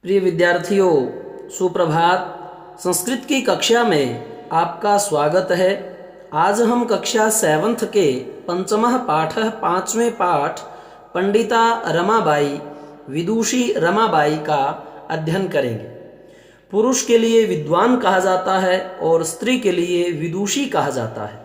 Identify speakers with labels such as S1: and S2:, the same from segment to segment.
S1: प्रिय विद्यार्थियों, सुप्रभात। संस्कृत की कक्षा में आपका स्वागत है। आज हम कक्षा 7th के पंचमः पाठ 5वें पाठ पंडिता रमाबाई विदुषी रमाबाई का अध्ययन करेंगे। पुरुष के लिए विद्वान कहा जाता है और स्त्री के लिए विदुषी कहा जाता है।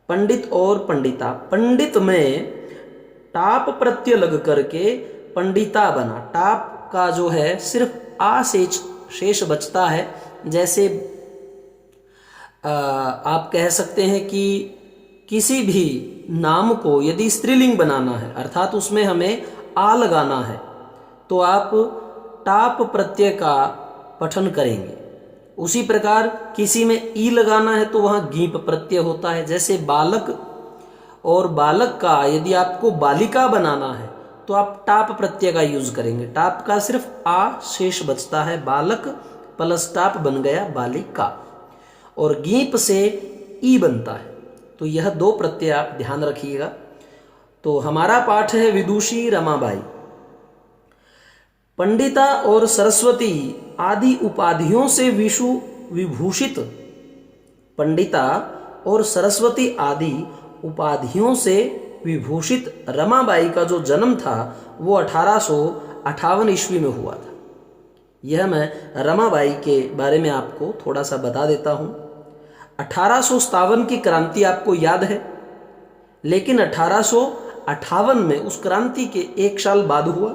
S1: पंडित और पंडिता, पंडित में टाप प्रत्यय लग करके पंडिता बना। टाप का जो है सिर्फ आ शेष बचता है। जैसे आप कह सकते हैं कि किसी भी नाम को यदि स्त्रीलिंग बनाना है अर्थात उसमें हमें आ लगाना है तो आप टाप प्रत्यय का पठन करेंगे। उसी प्रकार किसी में ई लगाना है तो वहाँ गीप प्रत्यय होता है। जैसे बालक और बालक का यदि आपको बालिका बनाना है तो आप टाप प्रत्यय का यूज करेंगे। टाप का सिर्फ आ शेष बचता है, बालक प्लस टाप बन गया बालिका, और गीप से ई बनता है। तो यह दो प्रत्यय आप ध्यान रखिएगा। तो हमारा पाठ है विदुषी रमाबाई। पंडिता और सरस्वती आदि उपाधियों से विभूषित पंडिता और सरस्वती आदि उपाधियों से विभूषित रमाबाई का जो जन्म था वो 1858 ईस्वी में हुआ था। यह मैं रमाबाई के बारे में आपको थोड़ा सा बता देता हूँ। 1857 की क्रांति आपको याद है, लेकिन 1858 में उस क्रांति के एक साल बाद हुआ।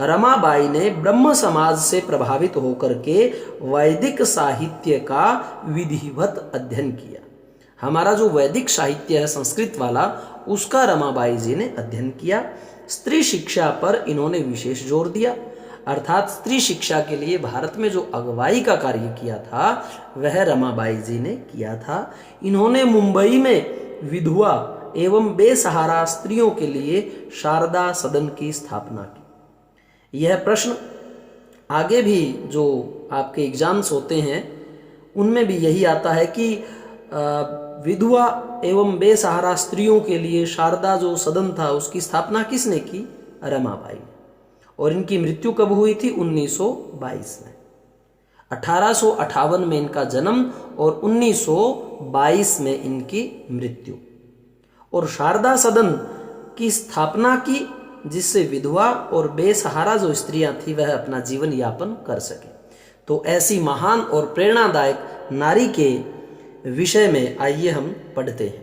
S1: रमाबाई ने ब्रह्म समाज से प्रभावित होकर के वैदिक साहित्य का विधिवत अध्ययन किया। हमारा जो वैदिक साहित्य है संस्कृत वाला, उसका रमाबाई जी ने अध्ययन किया। स्त्री शिक्षा पर इन्होंने विशेष जोर दिया, अर्थात स्त्री शिक्षा के लिए भारत में जो अगुवाई का कार्य किया था वह रमाबाई जी ने किया था। इन्होंने मुंबई में विधवा एवं बेसहारा स्त्रियों के लिए शारदा सदन की स्थापना की। यह प्रश्न आगे भी जो आपके एग्जाम्स होते हैं उनमें भी यही आता है कि विधवा एवं बेसहारा स्त्रियों के लिए शारदा जो सदन था उसकी स्थापना किसने की? रमाबाई ने। और इनकी मृत्यु कब हुई थी? 1922 में। 1858 में इनका जन्म और 1922 में इनकी मृत्यु। और शारदा सदन की स्थापना की जिससे विधवा और बेसहारा जो स्त्रियां थी वह अपना जीवन यापन कर सके। तो ऐसी महान और प्रेरणादायक नारी के विषय में आइए हम पढ़ते हैं।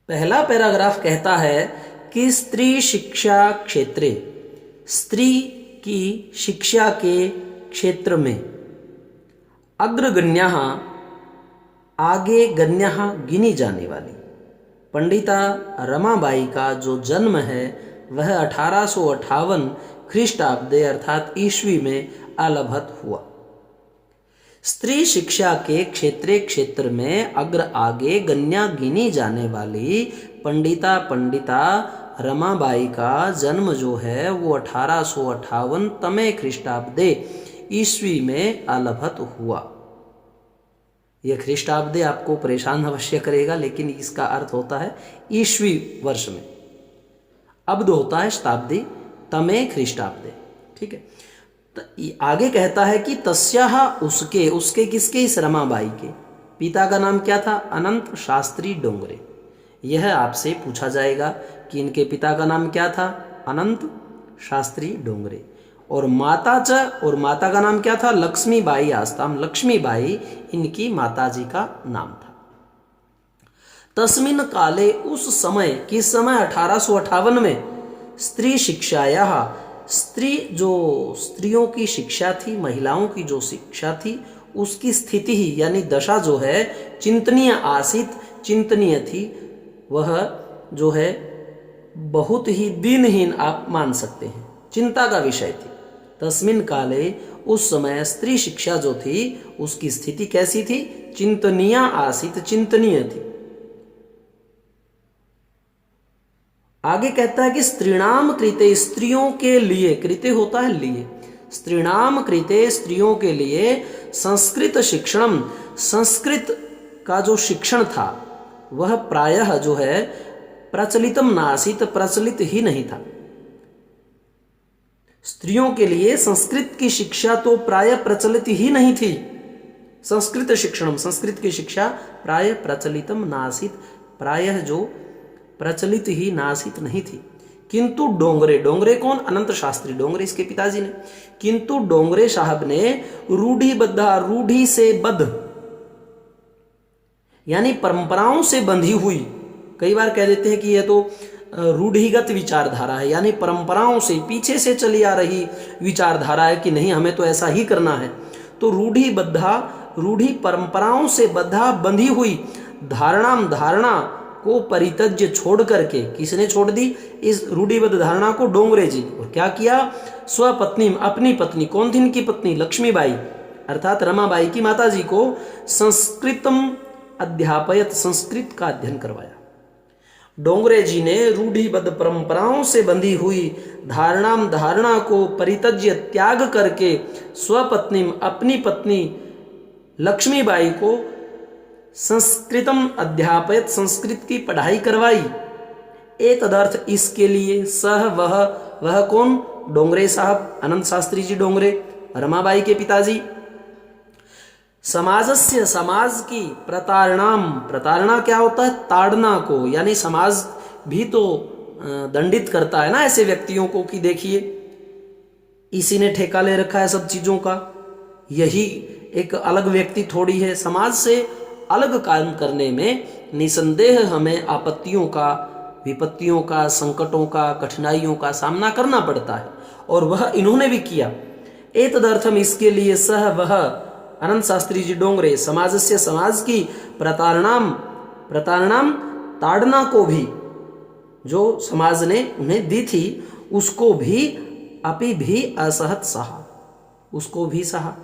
S1: पहला पैराग्राफ कहता है कि स्त्री शिक्षा क्षेत्रे, स्त्री की शिक्षा के क्षेत्र में अग्रगण्यः, आगे गण्यः गिनी जाने वाली पंडिता रमाबाई का जो जन्म है वह 1858 ख्रीष्टाब्दे अर्थात ईस्वी में अलभत हुआ। स्त्री शिक्षा के क्षेत्र में अग्र आगे गण्या गिनी जाने वाली पंडिता रमाबाई का जन्म जो है वो 1858 तमे ख्रीष्टाब्दे ईस्वी में अलभत हुआ। यह ख्रीष्टाब्दे आपको परेशान अवश्य करेगा, लेकिन इसका अर्थ होता है ईस्वी वर्ष में। अब्द होता है शताब्दी, तमे ख्रीष्टाब्दे। ठीक है। आगे कहता है कि तस्याह, उसके किसके? इस रमाबाई के पिता का नाम क्या था? अनंत शास्त्री डोंगरे। यह आपसे पूछा जाएगा कि इनके पिता का नाम क्या था? अनंत शास्त्री डोंगरे। और माता का नाम क्या था? लक्ष्मीबाई आस्ताम। लक्ष्मीबाई इनकी माताजी का नाम था। तस्मिन काले, उस समय, किस समय? 1858 में स्त्री शिक्षाया, स्त्रियों की शिक्षा थी, महिलाओं की जो शिक्षा थी उसकी स्थिति ही यानी दशा जो है चिंतनीय आसित, चिंतनीय थी। वह जो है बहुत ही दीनहीन आप मान सकते हैं, चिंता का विषय थी। तस्मिन काले, उस समय स्त्री शिक्षा जो थी उसकी स्थिति कैसी थी? चिंतनीय आसित, चिंतनीय थी। आगे कहता है कि स्त्रीणाम कृते, स्त्रियों के लिए, कृते होता है लिए, स्त्रीणाम कृते स्त्रियों के लिए संस्कृत शिक्षणम, संस्कृत का जो शिक्षण था वह प्रायः जो है प्रचलितम नासित, प्रचलित ही नहीं था। स्त्रियों के लिए संस्कृत की शिक्षा तो प्राय प्रचलित ही नहीं थी। संस्कृत शिक्षणम, संस्कृत की शिक्षा प्राय प्रचलितम नासीत, प्रायः जो प्रचलित ही नासीत नहीं थी। किंतु डोंगरे, डोंगरे कौन? अनंत शास्त्री डोंगरे, इसके पिताजी ने। किंतु डोंगरे साहब ने रूढ़िबद्धा, रूढ़ी से बद्ध यानी परंपराओं से बंधी हुई, कई बार कह देते हैं कि यह तो रूढ़िगत विचारधारा है, यानी परंपराओं से पीछे से चली आ रही विचारधारा है कि नहीं हमें तो ऐसा ही करना है। तो रूढ़िबद्धा, रूढ़ी परंपराओं से बंधी हुई धारणाम, धारणा को परित्यज्य छोड़ करके, किसने छोड़ दी इस रूढ़िबद्ध धारणा को? डोंगरे जी। और क्या किया? स्वपत्नी, अपनी पत्नी, कौन थी इनकी पत्नी? लक्ष्मीबाई अर्थात रमाबाई की माता जी को संस्कृतम अध्यापयत, संस्कृत का अध्ययन करवाया। डोंगरे जी ने रूढ़िबद्ध परंपराओं से बंधी हुई धारणाम, धारणा को परित्यज्य त्याग करके स्वपत्नी, अपनी पत्नी लक्ष्मीबाई को संस्कृतम अध्यापयत, संस्कृत की पढ़ाई करवाई। एतदर्थ, इसके लिए, सह वह कौन? डोंगरे साहब, अनंत शास्त्री जी डोंगरे, रमाबाई के पिताजी। समाजस्य, समाज की, प्रतारणाम, प्रतारणा क्या होता है? ताड़ना को, यानी समाज भी तो दंडित करता है ना ऐसे व्यक्तियों को कि देखिए इसी ने ठेका ले रखा है सब चीजों का, यही एक अलग व्यक्ति थोड़ी है। समाज से अलग काम करने में निसंदेह हमें आपत्तियों का, विपत्तियों का, संकटों का, कठिनाइयों का सामना करना पड़ता है, और वह इन्होंने भी किया। एतदर्थम, इसके लिए, सह वह अनंत शास्त्री जी डोंगरे, समाजस्य, समाज की, प्रतारणाम, प्रतारणाम ताड़ना को भी, जो समाज ने उन्हें दी थी उसको भी, अपि भी असहत सहा, उसको भी सहा,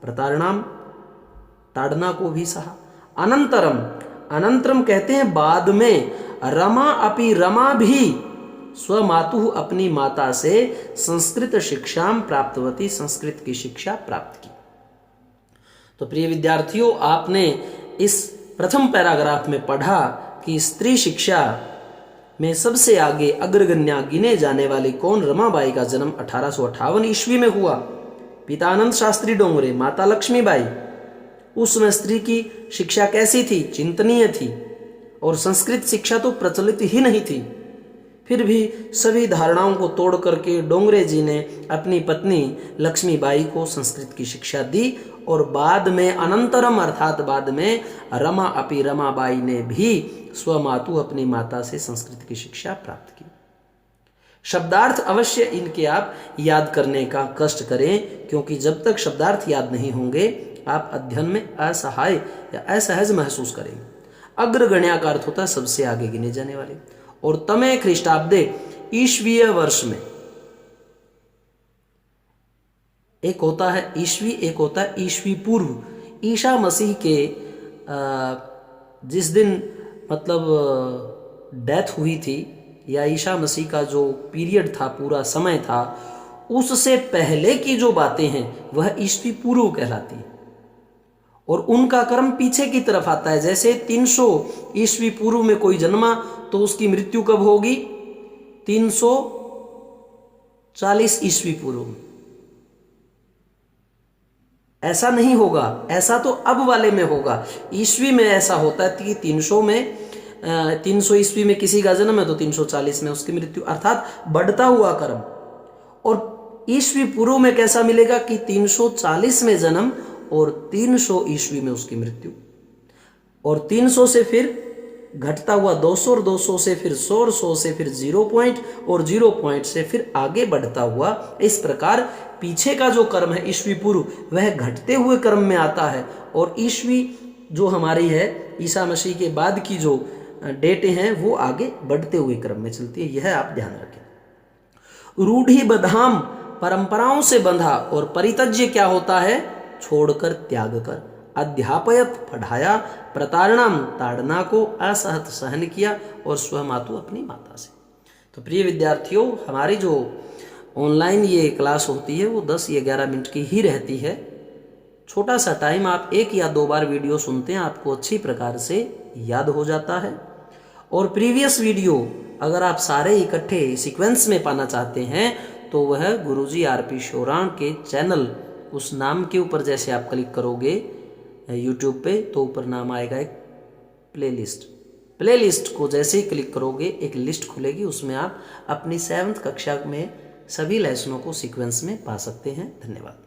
S1: प्रतारणाम ताड़ना को भी सहा। अनंतरम, अनंतरम कहते हैं बाद में, रमा अपि, रमा भी स्वमातु, अपनी माता से संस्कृत शिक्षाम प्राप्तवती, संस्कृत की शिक्षा प्राप्त की। तो प्रिय विद्यार्थियों, आपने इस प्रथम पैराग्राफ में पढ़ा कि स्त्री शिक्षा में सबसे आगे अग्रगण्या गिने जाने वाली कौन? रमाबाई का जन्म 1858 ईस्वी में हुआ। पिता आनंद शास्त्री डोंगरे, माता लक्ष्मीबाई। उस समय स्त्री की शिक्षा कैसी थी? चिंतनीय थी, और संस्कृत शिक्षा तो प्रचलित ही नहीं थी। फिर भी सभी धारणाओं को तोड़ करके डोंगरे जी ने अपनी पत्नी लक्ष्मीबाई को संस्कृत की शिक्षा दी, और बाद में अनंतरम अर्थात बाद में रमा अपि, रमाबाई ने भी स्वमातु, अपनी माता से संस्कृत की शिक्षा प्राप्त की। शब्दार्थ अवश्य इनके आप याद करने का कष्ट करें, क्योंकि जब तक शब्दार्थ याद नहीं होंगे आप अध्ययन में असहाय या असहज महसूस करेंगे। अग्रगण्या का अर्थ होता है सबसे आगे गिने जाने वाले। और तमे ख्रीष्टाब्दे, ईस्वीय वर्ष में, एक होता है ईस्वी, एक होता है ईस्वी पूर्व। ईसा मसीह के जिस दिन मतलब डेथ हुई थी, या ईसा मसीह का जो पीरियड था, पूरा समय था, उससे पहले की जो बातें हैं वह ईस्वी पूर्व कहलाती है, और उनका क्रम पीछे की तरफ आता है। जैसे 300 ईस्वी पूर्व में कोई जन्मा तो उसकी मृत्यु कब होगी? 340 ईस्वी पूर्व में। ऐसा नहीं होगा, ऐसा तो अब वाले में होगा। ईस्वी में ऐसा होता है कि 300 ईस्वी में किसी का जन्म है तो 340 में उसकी मृत्यु, अर्थात बढ़ता हुआ क्रम। और ईस्वी पूर्व में कैसा मिलेगा कि 340 में जन्म और 300 ईस्वी में उसकी मृत्यु, और 300 से फिर घटता हुआ 200, और 200 से फिर 100, और 100 से फिर 0 पॉइंट, और 0 पॉइंट से फिर आगे बढ़ता हुआ। इस प्रकार पीछे का जो क्रम है ईस्वी पूर्व, वह घटते हुए क्रम में आता है, और ईस्वी जो हमारी है ईसा मसीह के बाद की जो डेटें हैं वो आगे बढ़ते हुए क्रम में चलती है। यह आप ध्यान रखें। रूढ़िबद्धाम, परंपराओं से बंधा, और परित्यज्य क्या होता है? छोड़कर, त्याग कर। अध्यापयत, पढ़ाया। प्रतारणाम, ताड़ना को। असहत, सहन किया। और स्वमातु, अपनी माता से। तो प्रिय विद्यार्थियों, हमारी जो ऑनलाइन ये क्लास होती है वो 10 या 11 मिनट की ही रहती है। छोटा सा टाइम, आप 1 या 2 बार वीडियो सुनते हैं, आपको अच्छी प्रकार से याद हो जाता है। और प्रीवियस वीडियो अगर आप सारे इकट्ठे सीक्वेंस में पाना चाहते हैं तो वह गुरुजी आरपी शोराण के चैनल, उस नाम के ऊपर जैसे आप क्लिक करोगे यूट्यूब पे तो ऊपर नाम आएगा एक प्लेलिस्ट को जैसे ही क्लिक करोगे एक लिस्ट खुलेगी, उसमें आप अपनी 7th कक्षा में सभी लेसनों को सीक्वेंस में पा सकते हैं। धन्यवाद।